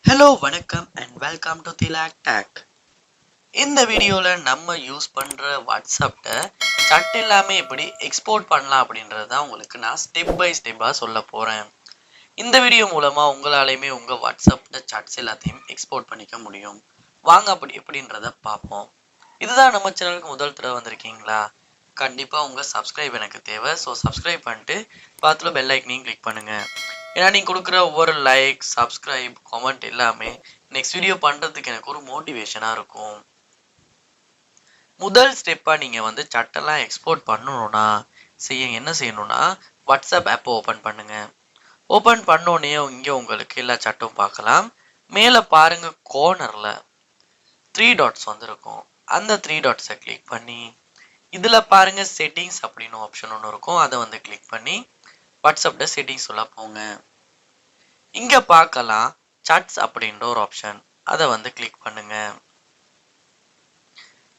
Hello வணக்கம் and welcome to Thilak take. இந்த வீடியோவில் நம்ம யூஸ் பண்ணுற வாட்ஸ்அப்பில் சட் இல்லாமல் எப்படி எக்ஸ்போர்ட் பண்ணலாம் அப்படின்றது தான் உங்களுக்கு நான் ஸ்டெப் பை ஸ்டெப்பாக சொல்ல போகிறேன். இந்த வீடியோ மூலமாக உங்களாலையுமே உங்கள் வாட்ஸ்அப்பில் சட்ஸ் எல்லாத்தையும் எக்ஸ்போர்ட் பண்ணிக்க முடியும். வாங்க அப்படி எப்படின்றத பார்ப்போம். இதுதான் நம்ம சேனலுக்கு முதல் தடவை வந்திருக்கீங்களா? கண்டிப்பாக உங்கள் சப்ஸ்கிரைப் எனக்கு தேவை. ஸோ சப்ஸ்கிரைப் பண்ணிட்டு பார்த்துல பெல் ஐக்கனையும் கிளிக் பண்ணுங்கள். ஏன்னா நீங்கள் கொடுக்குற ஒவ்வொரு லைக், சப்ஸ்கிரைப், கமெண்ட் எல்லாமே நெக்ஸ்ட் வீடியோ பண்ணுறதுக்கு எனக்கு ஒரு மோட்டிவேஷனாக இருக்கும். முதல் ஸ்டெப்பாக நீங்கள் சட்டெல்லாம் எக்ஸ்போர்ட் பண்ணணும்னா என்ன செய்யணும்னா வாட்ஸ்அப் ஆப்பை ஓப்பன் பண்ணுங்கள். ஓப்பன் பண்ணோடனே இங்கே உங்களுக்கு எல்லா சட்டும் பார்க்கலாம். மேலே பாருங்கள், கார்னரில் 3 டாட்ஸ் இருக்கும். அந்த 3 டாட்ஸை கிளிக் பண்ணி இதில் பாருங்கள் செட்டிங்ஸ் அப்படின்னு ஆப்ஷன் ஒன்று இருக்கும். அதை கிளிக் பண்ணி வாட்ஸ்அப்பில் செட்டிங்ஸ் உள்ள போங்க. இங்கே பார்க்கலாம் சாட்ஸ் அப்படின்ற ஒரு ஆப்ஷன். அதை கிளிக் பண்ணுங்க.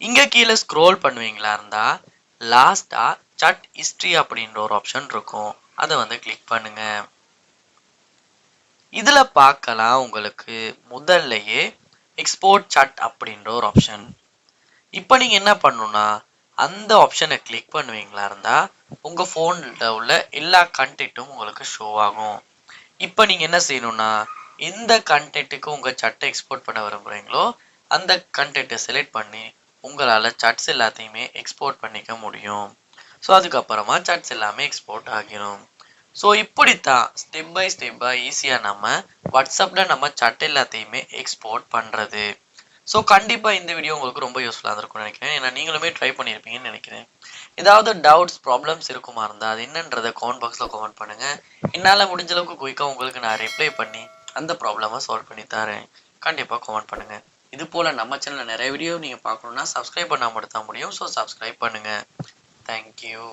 இங்கே கீழே ஸ்க்ரோல் பண்ணுவீங்களா இருந்தால் லாஸ்ட்டாக சாட் ஹிஸ்ட்ரி அப்படின்ற ஒரு ஆப்ஷன் இருக்கும். அதை கிளிக் பண்ணுங்க. இதில் பார்க்கலாம் உங்களுக்கு முதல்லையே எக்ஸ்போர்ட் சாட் அப்படின்ற ஒரு ஆப்ஷன். இப்போ நீங்கள் என்ன பண்ணணும்னா அந்த ஆப்ஷனை கிளிக் பண்ணுவீங்களா இருந்தால் உங்கள் ஃபோனில் உள்ள எல்லா கண்டென்ட்டும் உங்களுக்கு ஷோ ஆகும். இப்போ நீங்கள் என்ன செய்யணும்னா எந்த கண்டென்ட்டுக்கு உங்கள் சட்டை எக்ஸ்போர்ட் பண்ண விரும்புகிறீங்களோ அந்த கண்டென்ட்டை செலக்ட் பண்ணி உங்களால் சாட்ஸ் எல்லாத்தையுமே எக்ஸ்போர்ட் பண்ணிக்க முடியும். ஸோ அதுக்கப்புறமா சாட்ஸ் எல்லாமே எக்ஸ்போர்ட் ஆகிரும். ஸோ இப்படித்தான் ஸ்டெப் பை ஸ்டெப்பாக ஈஸியாக நம்ம வாட்ஸ்அப்பில் நம்ம சாட் எல்லாத்தையுமே எக்ஸ்போர்ட் பண்ணுறது. ஸோ கண்டிப்பாக இந்த வீடியோ உங்களுக்கு ரொம்ப யூஸ்ஃபுல்லாக இருந்திருக்கும்னு நினைக்கிறேன். ஏன்னா நீங்களுமே ட்ரை பண்ணியிருப்பீங்கன்னு நினைக்கிறேன். ஏதாவது டவுட்ஸ், ப்ராப்ளம்ஸ் இருக்குமா இருந்தால் அது என்னன்றதை கமெண்ட் பாக்ஸில் கமெண்ட் பண்ணுங்கள். என்னால் முடிஞ்ச அளவுக்கு குயிக்காக உங்களுக்கு நான் ரிப்ளை பண்ணி அந்த ப்ராப்ளமை சால்வ் பண்ணி தரேன். கண்டிப்பாக கமெண்ட் பண்ணுங்கள். இது போல் நம்ம சேனலில் நிறைய வீடியோ நீங்கள் பார்க்கணுன்னா சப்ஸ்கிரைப் பண்ணால் மட்டும் தான் முடியும். ஸோ சப்ஸ்கிரைப் பண்ணுங்கள். தேங்க்யூ.